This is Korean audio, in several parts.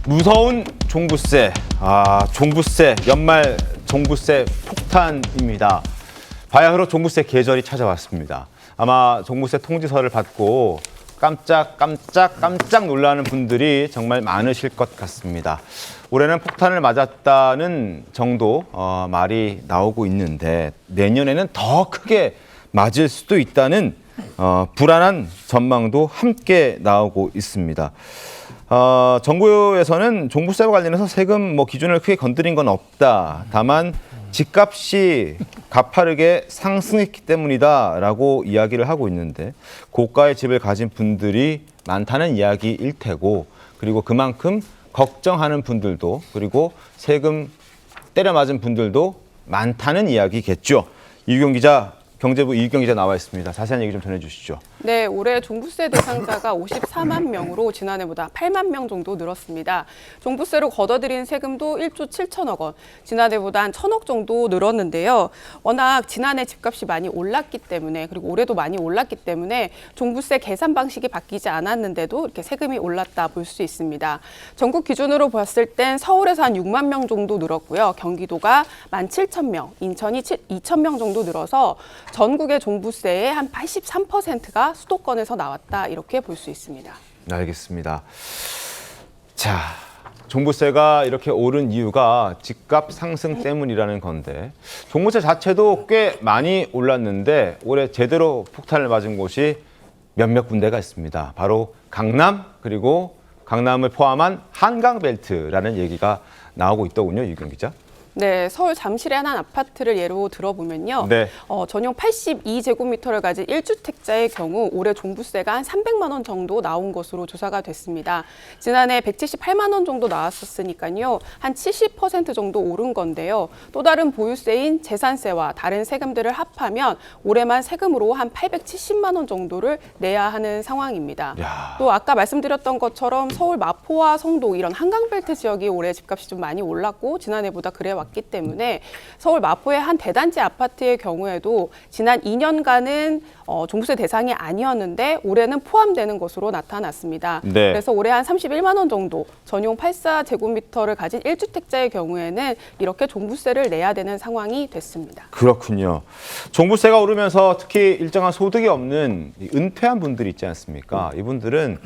무서운 종부세, 종부세, 연말 종부세 폭탄입니다. 바야흐로 종부세 계절이 찾아왔습니다. 아마 종부세 통지서를 받고 깜짝 놀라는 분들이 정말 많으실 것 같습니다. 올해는 폭탄을 맞았다는 정도 말이 나오고 있는데 내년에는 더 크게 맞을 수도 있다는 불안한 전망도 함께 나오고 있습니다. 정부에서는 종부세와 관련해서 세금 기준을 크게 건드린 건 없다. 다만 집값이 가파르게 상승했기 때문이다라고 이야기를 하고 있는데 고가의 집을 가진 분들이 많다는 이야기일 테고 그리고 그만큼 걱정하는 분들도 그리고 세금 때려 맞은 분들도 많다는 이야기겠죠. 이규경 기자, 경제부 이규경 기자 나와 있습니다. 자세한 얘기 좀 전해주시죠. 네, 올해 종부세 대상자가 54만 명으로 지난해보다 8만 명 정도 늘었습니다. 종부세로 걷어들인 세금도 1조 7천억 원, 지난해보다 한 1,000억 정도 늘었는데요. 워낙 지난해 집값이 많이 올랐기 때문에 그리고 올해도 많이 올랐기 때문에 종부세 계산 방식이 바뀌지 않았는데도 이렇게 세금이 올랐다 볼 수 있습니다. 전국 기준으로 봤을 땐 서울에서 한 6만 명 정도 늘었고요. 경기도가 17,000명, 인천이 2,000명 정도 늘어서 전국의 종부세의 한 83%가 수도권에서 나왔다 이렇게 볼 수 있습니다. 알겠습니다. 자, 종부세가 이렇게 오른 이유가 집값 상승 때문이라는 건데 종부세 자체도 꽤 많이 올랐는데 올해 제대로 폭탄을 맞은 곳이 몇몇 군데가 있습니다. 바로 강남 그리고 강남을 포함한 한강벨트라는 얘기가 나오고 있더군요. 유경 기자. 네, 서울 잠실의 한 아파트를 예로 들어보면요. 네. 전용 82제곱미터를 가진 1주택자의 경우 올해 종부세가 한 300만 원 정도 나온 것으로 조사가 됐습니다. 지난해 178만 원 정도 나왔었으니까요. 한 70% 정도 오른 건데요. 또 다른 보유세인 재산세와 다른 세금들을 합하면 올해만 세금으로 한 870만 원 정도를 내야 하는 상황입니다. 야. 또 아까 말씀드렸던 것처럼 서울 마포와 성동 이런 한강벨트 지역이 올해 집값이 좀 많이 올랐고 지난해보다 그래 왔기 때문에 서울 마포의 한 대단지 아파트의 경우에도 지난 2년간은 종부세 대상이 아니었는데 올해는 포함되는 것으로 나타났습니다. 네. 그래서 올해 한 31만 원 정도 전용 84제곱미터를 가진 1주택자의 경우에는 이렇게 종부세를 내야 되는 상황이 됐습니다. 그렇군요. 종부세가 오르면서 특히 일정한 소득이 없는 은퇴한 분들이 있지 않습니까? 이분들은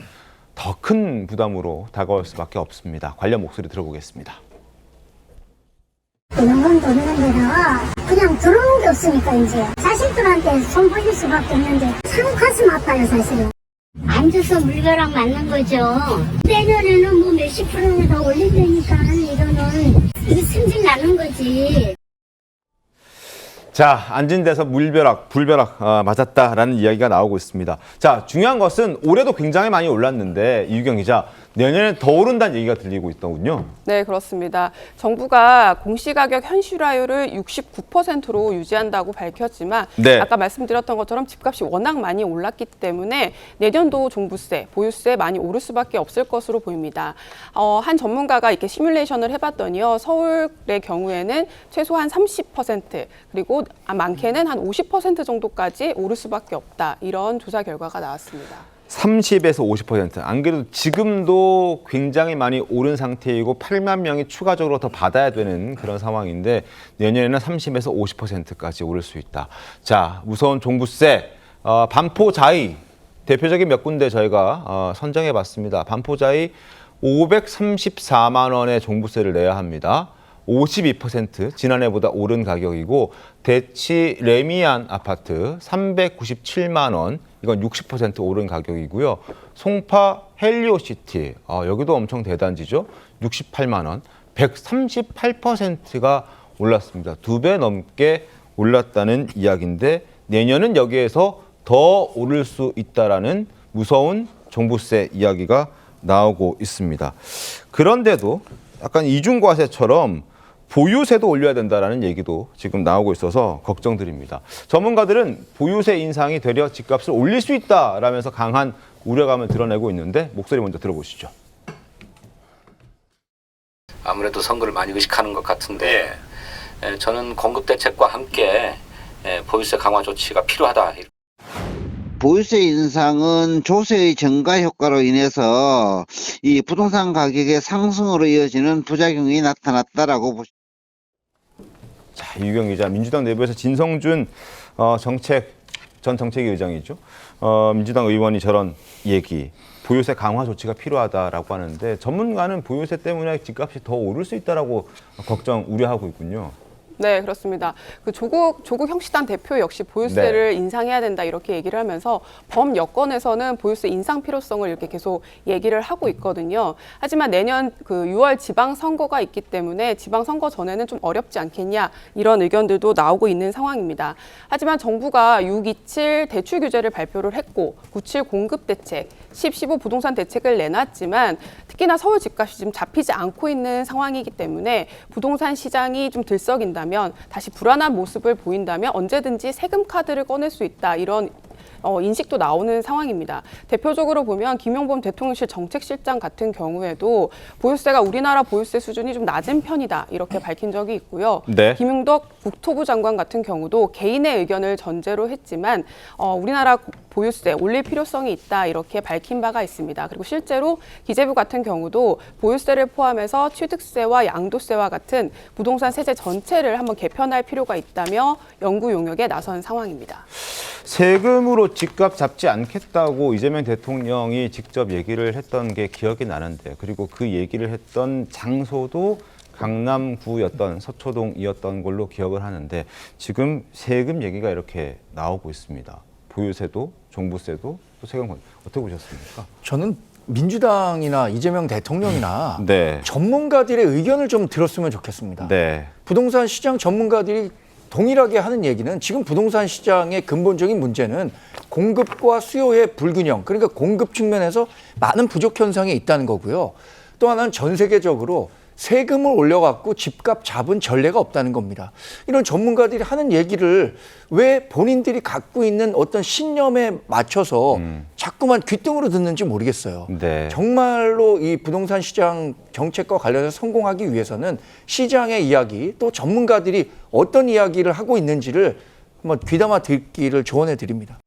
더 큰 부담으로 다가올 수밖에 없습니다. 관련 목소리 들어보겠습니다. 연금 도는 데다가 그냥 들어온 게 없으니까 이제 자식들한테 손 벌릴 수밖에 없는데 참 가슴 아파요 사실은. 안 줘서 물벼락 맞는 거죠. 내년에는 뭐 몇십 프로를 더 올린다니까 이거는 이게 승질 나는 거지. 자, 앉은 데서 불벼락 맞았다라는 이야기가 나오고 있습니다. 자, 중요한 것은 올해도 굉장히 많이 올랐는데 이유경 기자, 내년에 더 오른다는 얘기가 들리고 있더군요. 네, 그렇습니다. 정부가 공시가격 현실화율을 69%로 유지한다고 밝혔지만 네. 아까 말씀드렸던 것처럼 집값이 워낙 많이 올랐기 때문에 내년도 종부세, 보유세 많이 오를 수밖에 없을 것으로 보입니다. 한 전문가가 이렇게 시뮬레이션을 해봤더니요. 서울의 경우에는 최소한 30% 그리고 많게는 한 50% 정도까지 오를 수밖에 없다. 이런 조사 결과가 나왔습니다. 30에서 50%. 안 그래도 지금도 굉장히 많이 오른 상태이고 8만 명이 추가적으로 더 받아야 되는 그런 상황인데 내년에는 30에서 50%까지 오를 수 있다. 자, 무서운 종부세. 반포자이 대표적인 몇 군데 저희가 선정해 봤습니다. 반포자이 534만 원의 종부세를 내야 합니다. 52% 지난해보다 오른 가격이고 대치 레미안 아파트 397만 원 이건 60% 오른 가격이고요. 송파 헬리오시티 여기도 엄청 대단지죠. 68만 원 138%가 올랐습니다. 2배 넘게 올랐다는 이야기인데 내년은 여기에서 더 오를 수 있다라는 무서운 종부세 이야기가 나오고 있습니다. 그런데도 약간 이중과세처럼 보유세도 올려야 된다라는 얘기도 지금 나오고 있어서 걱정드립니다. 전문가들은 보유세 인상이 되려 집값을 올릴 수 있다라면서 강한 우려감을 드러내고 있는데 목소리 먼저 들어보시죠. 아무래도 선거를 많이 의식하는 것 같은데 저는 공급 대책과 함께 보유세 강화 조치가 필요하다. 보유세 인상은 조세의 증가 효과로 인해서 이 부동산 가격의 상승으로 이어지는 부작용이 나타났다라고 보시면 자, 유경 기자, 민주당 내부에서 진성준 전 정책위의장이죠. 민주당 의원이 저런 얘기, 보유세 강화 조치가 필요하다라고 하는데 전문가는 보유세 때문에 집값이 더 오를 수 있다라고 우려하고 있군요. 네, 그렇습니다. 그 조국 형식당 대표 역시 보유세를 인상해야 된다 이렇게 얘기를 하면서 범여권에서는 보유세 인상 필요성을 이렇게 계속 얘기를 하고 있거든요. 하지만 내년 그 6월 지방선거가 있기 때문에 지방선거 전에는 좀 어렵지 않겠냐 이런 의견들도 나오고 있는 상황입니다. 하지만 정부가 627 대출 규제를 발표를 했고 97 공급 대책, 10, 15 부동산 대책을 내놨지만 특히나 서울 집값이 지금 잡히지 않고 있는 상황이기 때문에 부동산 시장이 좀 들썩인다면 다시 불안한 모습을 보인다면 언제든지 세금 카드를 꺼낼 수 있다 이런 인식도 나오는 상황입니다. 대표적으로 보면 김용범 대통령실 정책실장 같은 경우에도 보유세가 우리나라 보유세 수준이 좀 낮은 편이다 이렇게 밝힌 적이 있고요. 네. 김용덕 국토부 장관 같은 경우도 개인의 의견을 전제로 했지만 우리나라 보유세 올릴 필요성이 있다 이렇게 밝힌 바가 있습니다. 그리고 실제로 기재부 같은 경우도 보유세를 포함해서 취득세와 양도세와 같은 부동산 세제 전체를 한번 개편할 필요가 있다며 연구 용역에 나선 상황입니다. 세금으로 집값 잡지 않겠다고 이재명 대통령이 직접 얘기를 했던 게 기억이 나는데, 그리고 그 얘기를 했던 장소도 강남구였던 서초동이었던 걸로 기억을 하는데 지금 세금 얘기가 이렇게 나오고 있습니다. 보유세도 종부세도 또 세금 어떻게 보셨습니까? 저는 민주당이나 이재명 대통령이나 네. 전문가들의 의견을 좀 들었으면 좋겠습니다. 네. 부동산 시장 전문가들이 동일하게 하는 얘기는 지금 부동산 시장의 근본적인 문제는 공급과 수요의 불균형, 그러니까 공급 측면에서 많은 부족 현상이 있다는 거고요. 또 하나는 전 세계적으로 세금을 올려갖고 집값 잡은 전례가 없다는 겁니다. 이런 전문가들이 하는 얘기를 왜 본인들이 갖고 있는 어떤 신념에 맞춰서 자꾸만 귓등으로 듣는지 모르겠어요. 네. 정말로 이 부동산 시장 정책과 관련해서 성공하기 위해서는 시장의 이야기, 또 전문가들이 어떤 이야기를 하고 있는지를 한번 귀담아 듣기를 조언해 드립니다.